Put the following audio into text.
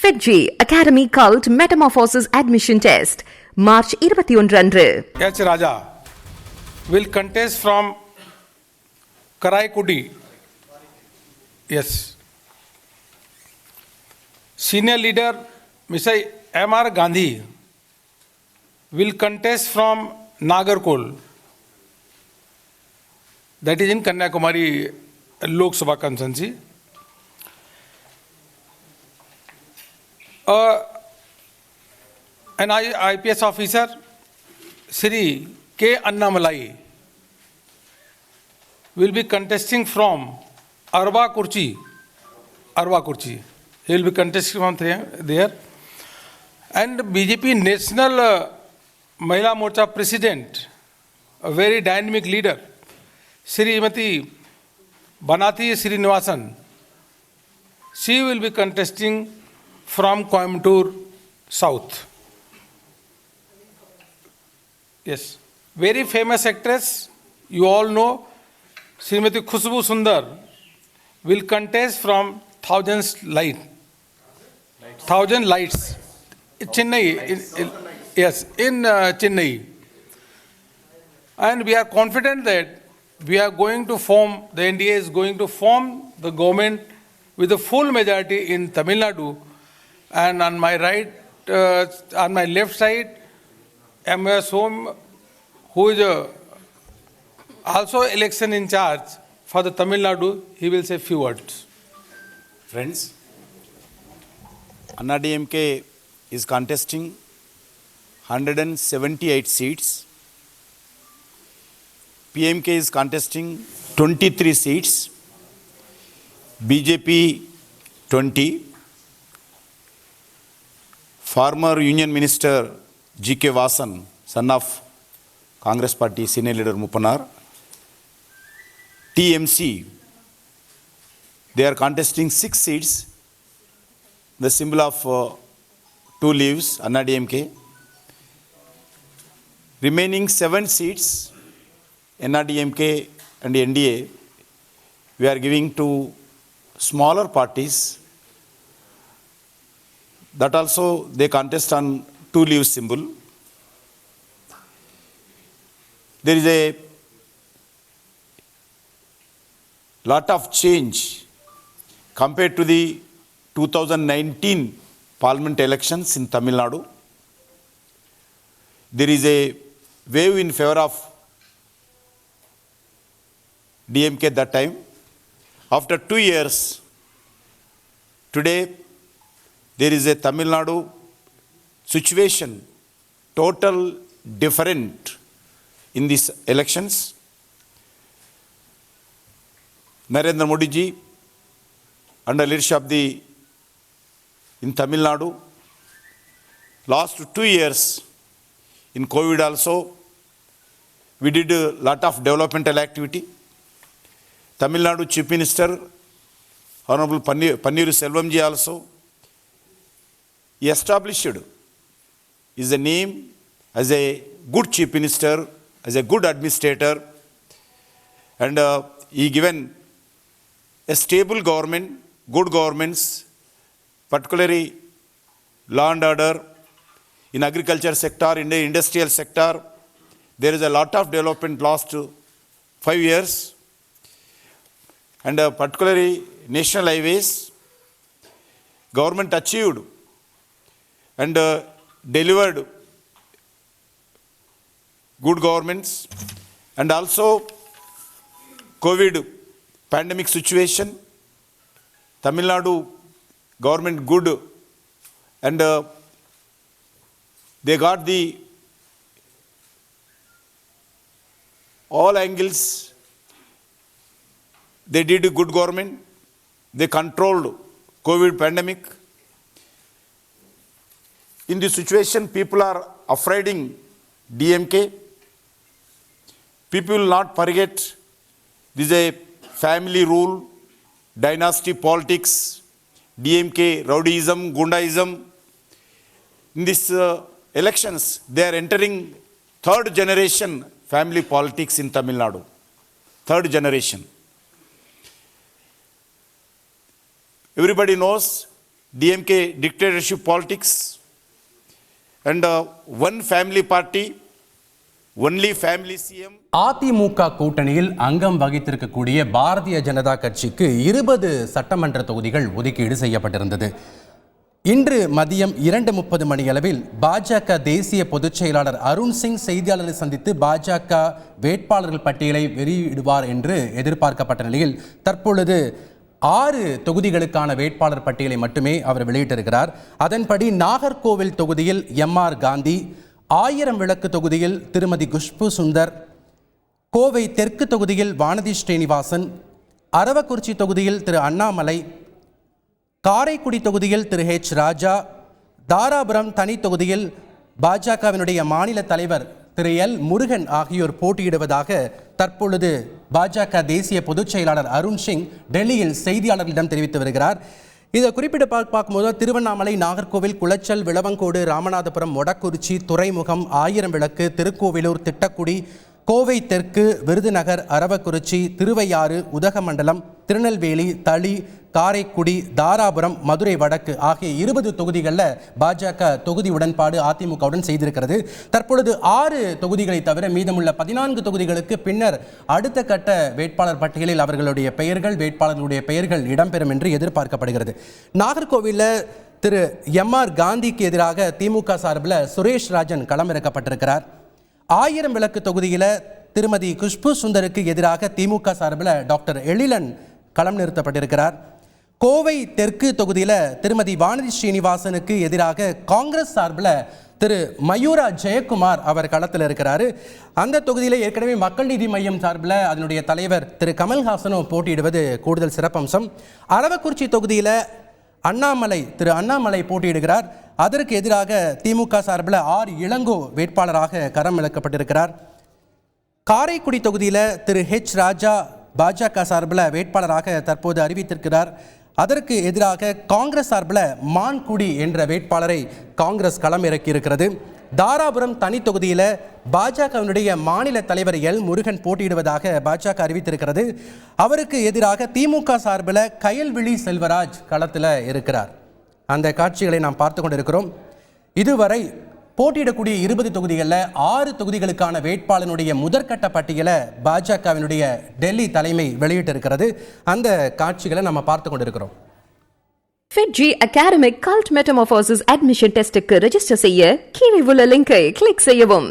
FEDG Academy Cult Metamorphosis Admission Test March 21 அன்று. H. Raja will contest from Karaikudi. Yes. Senior leader Mr. M.R. Gandhi will contest from Nagarkol. That is in Kanyakumari Lok Sabha constituency. An IPS officer, Sri K. Annamalai, will be contesting from Arva Kurchi. He will be contesting from there. And BJP National Mahila Morcha President, a very dynamic leader, Srimati Banati Srinivasan, she will be contesting from Coimbatore South. Yes, very famous actress, you all know, Srimati Khushbu Sundar will contest from Thousand Lights, Chennai, in Chennai. And we are confident that we are going to form, the NDA is going to form the government with a full majority in Tamil Nadu. And on my right, on my left side, M.S. Home, who is also election in charge for the Tamil Nadu, he will say few words. Friends, Anna DMK is contesting 178 seats. PMK is contesting 23 seats. BJP 20. Former Union Minister G.K. Vasan, son of Congress Party Senior Leader Mupanar. TMC, they are contesting 6 seats. The symbol of 2 leaves, Anna DMK. Remaining 7 seats, Anna DMK and NDA, we are giving to smaller parties. That also they contest on 2 leaves symbol. There is a lot of change compared to the 2019 Parliament elections in Tamil Nadu. There is a wave in favor of DMK at that time. After 2 years, today there is a Tamil Nadu situation, total different in these elections. Narendra Modi ji, under leadership of in Tamil Nadu, last 2 years in COVID also, we did a lot of developmental activity. Tamil Nadu Chief Minister, Honorable Pannir Selvam ji also, he established his name as a good Chief Minister, as a good administrator, and he given a stable government, good governments, particularly law and order, in agriculture sector, in the industrial sector. There is a lot of development last 5 years, and particularly national highways, government achieved and delivered good governments, and also COVID pandemic situation, Tamil Nadu government good, and they got the all angles. They did a good government. They controlled COVID pandemic. In this situation, people are afraid in DMK. People will not forget this is a family rule, dynasty politics, DMK, rowdyism, gundaism. In these elections, they are entering 3rd generation family politics in Tamil Nadu. 3rd generation. Everybody knows DMK dictatorship politics, and one family party, only family CM. AIADMK கூட்டணியில் அங்கம் வகித்திருக்கக்கூடிய பாரதிய ஜனதா கட்சிக்கு 20 சட்டமன்ற தொகுதிகள் ஒதுக்கீடு செய்யப்பட்டிருந்தது. இன்று மதியம் 2:30 மணியளவில் பாஜக தேசிய பொதுச் செயலாளர் அருண் சிங் செய்தியாளர்களை சந்தித்து பாஜக வேட்பாளர்கள் பட்டியலை வெளியிடுவார் என்று எதிர்பார்க்கப்பட்ட நிலையில் தற்பொழுது 6 தொகுதிகளுக்கான வேட்பாளர் பட்டியலை மட்டுமே அவர் வெளியிட்டிருக்கிறார். அதன்படி நாகர்கோவில் தொகுதியில் MR காந்தி, 1000 விளக்கு தொகுதியில் திருமதி குஷ்பு சுந்தர், கோவை தெற்கு தொகுதியில் வானதி ஸ்ரீனிவாசன், அரவக்குறிச்சி தொகுதியில் திரு அண்ணாமலை, காரைக்குடி தொகுதியில் திரு H ராஜா, தாராபுரம் தனி தொகுதியில் பாஜகவினுடைய மாநில தலைவர் திரு L முருகன் ஆகியோர் போட்டியிடுவதாக தற்பொழுது பாஜக தேசிய பொதுச் செயலாளர் அருண் சிங் டெல்லியில் செய்தியாளர்களிடம் தெரிவித்து வருகிறார். இதை குறிப்பிட்டு பார்க்கும்போது திருவண்ணாமலை, நாகர்கோவில், குளச்சல், விளவங்கோடு, ராமநாதபுரம், மொடக்குறிச்சி, துறைமுகம், 1000 விளக்கு, திருக்கோவிலூர், திட்டக்குடி, கோவை தெற்கு, விருதுநகர், அரவக்குறிச்சி, திருவையாறு, உதகமண்டலம், திருநெல்வேலி, தளி, காரைக்குடி, தாராபுரம், மதுரை வடக்கு ஆகிய 20 தொகுதிகளில் பாஜக தொகுதி உடன்பாடு அதிமுகவுடன் செய்திருக்கிறது. தற்பொழுது 6 தொகுதிகளை தவிர மீதமுள்ள 14 தொகுதிகளுக்கு பின்னர் அடுத்த கட்ட வேட்பாளர் பட்டியலில் அவர்களுடைய பெயர்கள், வேட்பாளர்களுடைய பெயர்கள் இடம்பெறும் என்று எதிர்பார்க்கப்படுகிறது. நாகர்கோவிலில் திரு MR காந்திக்கு எதிராக திமுக சார்பில் சுரேஷ் ராஜன் களமிறக்கப்பட்டிருக்கிறார். 1000 விளக்கு தொகுதியில் திருமதி குஷ்பு சுந்தருக்கு எதிராக திமுக சார்பில் டாக்டர் எழிலன் களம் நிறுத்தப்பட்டிருக்கிறார். கோவை தெற்கு தொகுதியில் திருமதி வானதி ஸ்ரீனிவாசனுக்கு எதிராக காங்கிரஸ் சார்பில் திரு மயூரா ஜெயக்குமார் அவர் களத்தில் இருக்கிறார். அந்த தொகுதியில் ஏற்கனவே மக்கள் நீதி மையம் சார்பில் அதனுடைய தலைவர் திரு கமல்ஹாசனும் போட்டியிடுவது கூடுதல் சிறப்பம்சம். அரவக்குறிச்சி தொகுதியில் திரு அண்ணாமலை போட்டியிடுகிறார். அதற்கு எதிராக திமுக சார்பில் R இளங்கோ வேட்பாளராக களம் இழக்கப்பட்டிருக்கிறார். காரைக்குடி தொகுதியில் திரு H ராஜா பாஜக சார்பில் வேட்பாளராக தற்போது அறிவித்திருக்கிறார். அதற்கு எதிராக காங்கிரஸ் சார்பில் மான்குடி என்ற வேட்பாளரை காங்கிரஸ் களம் இறக்கியிருக்கிறது. தாராபுரம் தனி தொகுதியில் பாஜகவினுடைய மாநில தலைவர் L முருகன் போட்டியிடுவதாக பாஜக அறிவித்திருக்கிறது. அவருக்கு எதிராக திமுக சார்பில் கயல்விழி செல்வராஜ் களத்தில் இருக்கிறார். அந்த காட்சிகளை நாம் பார்த்து கொண்டிருக்கிறோம். இதுவரை போட்டியிடக்கூடிய 20 தொகுதிகளில் 6 தொகுதிகளுக்கான வேட்பாளனுடைய முதற்கட்ட பட்டியலை பாஜகவினுடைய டெல்லி தலைமை வெளியிட்டிருக்கிறது. அந்த காட்சிகளை நம்ம பார்த்து கொண்டிருக்கிறோம். FitG Academic Cult Metamorphosis Admission Test க்கு ரெஜிஸ்டர் செய்ய கீழே உள்ள லிங்கை கிளிக் செய்யவும்.